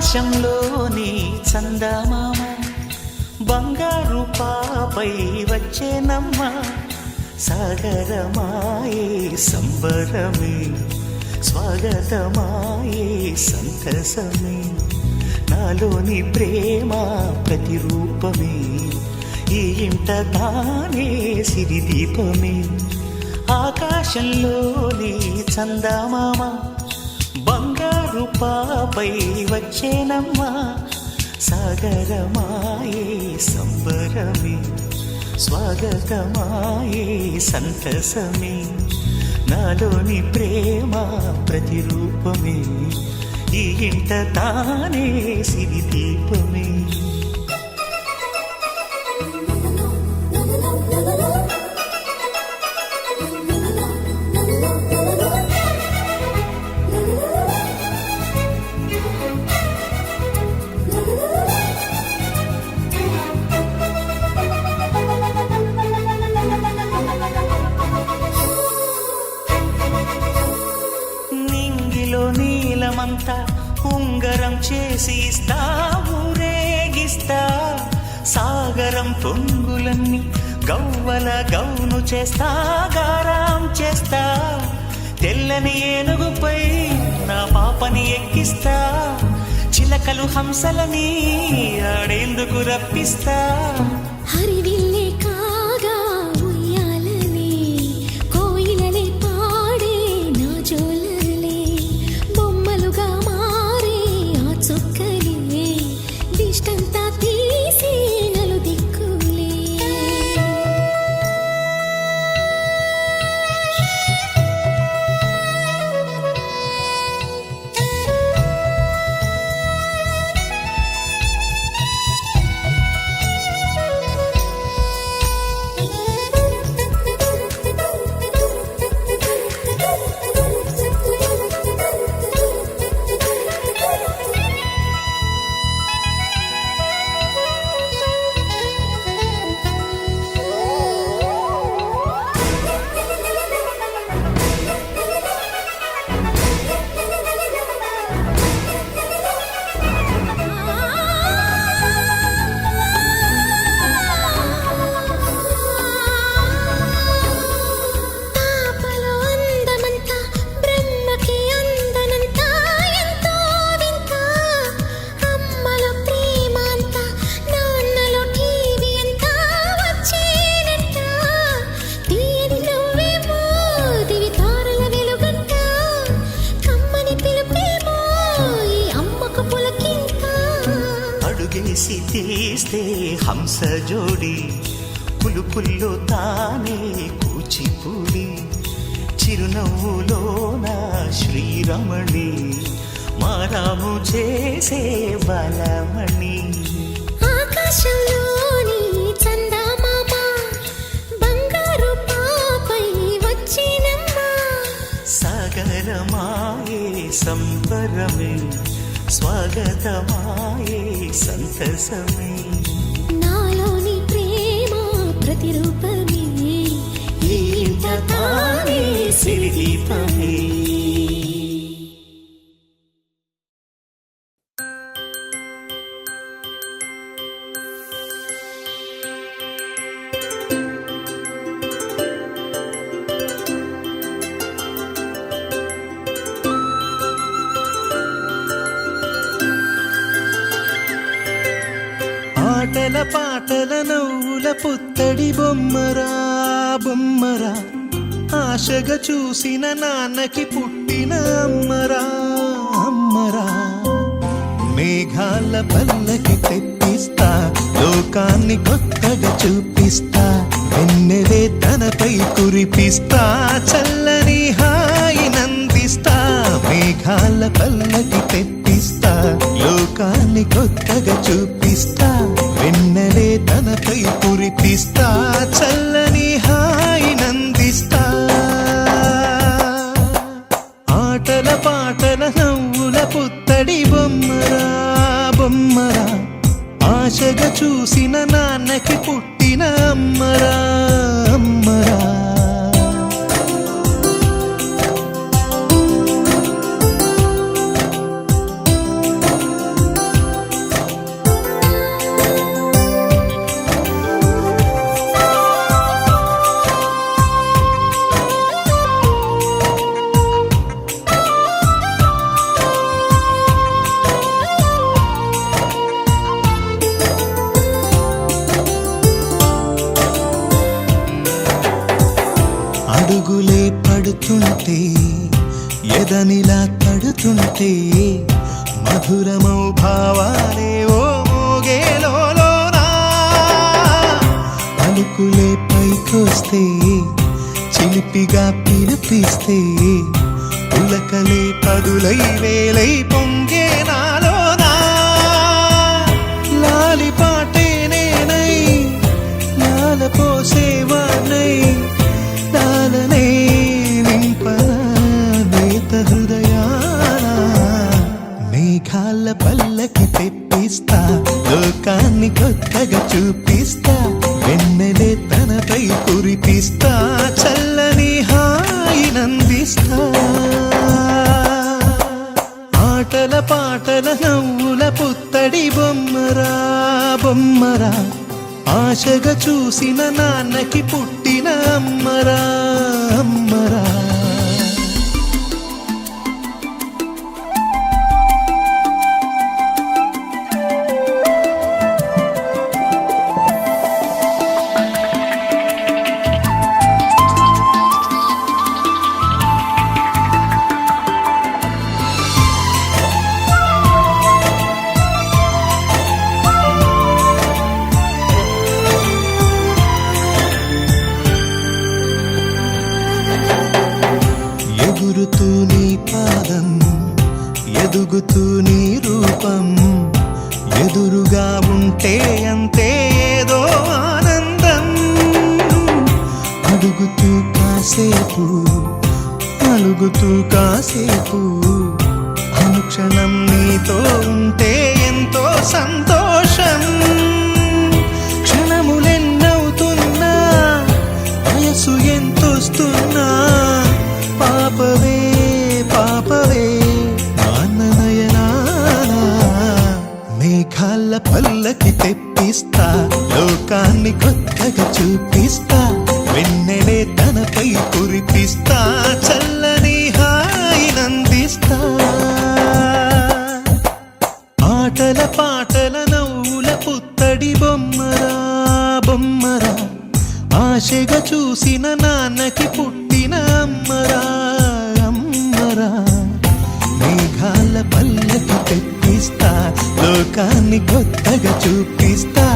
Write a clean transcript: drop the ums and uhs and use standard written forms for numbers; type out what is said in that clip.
ఆకాశంలోని చందమామ బంగారు పాపై వచ్చేనమ్మ సాగరమాయే సంబరమే స్వాగతమాయే సంతసమే నాలోని ప్రేమ ప్రతిరూపమే ఈ ఇంట తానే సిరిదీపమే ఆకాశంలోని చందమామ బంగారు పాపై వచ్చేనమ్మా సాగరమాయే సంబరమే స్వాగతమాయే సంతసమే నాలోని ప్రేమ ప్రతిరూపమే ఈ ఇంట తానే సిరిదీపమే నీలమంతా ఉంగరం చేసి ఇస్తా ఊరేగిస్తా సాగరం పొంగులన్నీ గవ్వల గౌను చేస్తా గారాం చేస్తా తెల్లని ఏనుగుపై నా పాపని ఎక్కిస్తా చిలకలు హంసలని ఆడేందుకు రప్పిస్తా హరివిల్లే కాగా ఉయ్యాలలే కోయిలలే పాడే నా జోలలే బొమ్మలుగా మారే ఆ చొక్కలే దిష్టంతా తీసి నలు దిక్కులే అడుగేసి తీస్తే హంస జోడి పులుపుల్లో తానే కూచిపూడి చిరునవ్వులోన శ్రీరమణి మారాము చేసే బలమణి ఆకాశంలోని చందమామ బంగారు పాపై వచ్చినమ్మా సాగరమాయే సంబరమే స్వాగతమాయే సంతసమే నాలోని ప్రేమ ప్రతిరూపమే ఈ ఇంట తానే సిరిదీపమే ఆటల పాటల నవ్వుల పుత్తడి బొమ్మరా బొమ్మరా ఆశగా చూసిన నాన్నకి పుట్టిన అమ్మరా అమ్మరా మేఘాల పల్లకి తెప్పిస్తా లోకాన్ని కొత్తగా చూపిస్తా వెన్నెలే తనపై కురిపిస్తా చల్లని హాయి నందిస్తా మేఘాల పల్లకి తెప్పిస్తా లోకాన్ని కొత్తగా చూపిస్తా వెన్నెలే తనపై కురిపిస్తా చల్లని హాయి నందిస్తా ఆటల పాటల నవ్వుల పుత్తడి బొమ్మరా బొమ్మరా ఆశగా చూసిన నాన్నకి పుట్టిన అమ్మరా అమ్మరా చూస్తుంటే ఎదనిలా తడుతుంటే మధురమౌ భావాలే ఓ మోగేలోనా పలుకులే పైకొస్తే చిలిపిగా పిలిపిస్తే పులకలే పదులై వేలై పొంగే నాలోనా లాలి పాటే నేనై లాల పోసేవాణ్ణై లాలనే నింపనేత హృదయాన మేఘాల పల్లకి తెప్పిస్తా లోకాన్ని కొత్తగా చూపిస్తా వెన్నెలే తనపై కురిపిస్తా చల్లని హాయినందిస్తా ఆటల పాటల నవ్వుల పుత్తడి బొమ్మరా బొమ్మరా ఆశగా చూసిన నాన్నకి పుట్టిన అమ్మరా అమ్మరా ఎగురుతూ నీ పాదం ఎదుగుతూ నీ రూపం ఎదురుగా ఉంటే అంతే ఏదో ఆనందం అడుగుతూ కాసేపు అలుగుతూ కాసేపు అనుక్షణం నీతో ఉంటే ఎంతో సంతోషం క్షణములెన్నవుతున్నా వయసు ఎంతొస్తున్నా పాపవే పాపవే నాన్ననయనానా మేఘాల పల్లకి తెప్పిస్తా లోకాన్ని కొత్తగా చూపిస్తా వెన్నెలే తనపై కురిపిస్తా చల్లని హాయినందిస్తా ఆటల పాటల నవ్వుల పుత్తడి బొమ్మరా బొమ్మరా ఆశగా చూసిన నాన్నకి పుట్టిన అమ్మరా అమ్మరా మేఘాల పల్లకి తెప్పిస్తా లోకాన్ని కొత్తగా చూపిస్తా